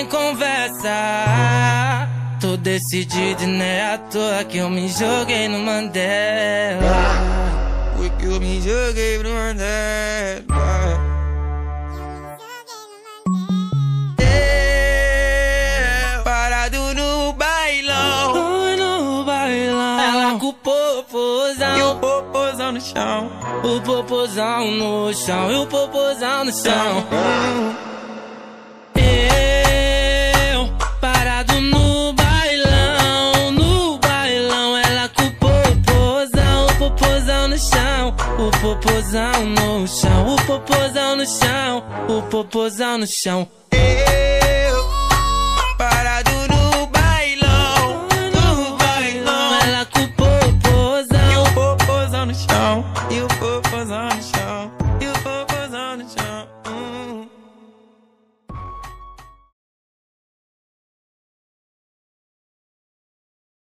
sem conversa. Tô decidido e não é à toa que eu me joguei no Mandela. Foi que eu me joguei no Mandela. Parado no bailão, No bailão, ela com o popozão e o popozão no chão. O popozão no chão, e o popozão no chão. Eu, parado no bailão, ela com o popozão no chão. O popozão no chão, o popozão no chão, o popozão no chão.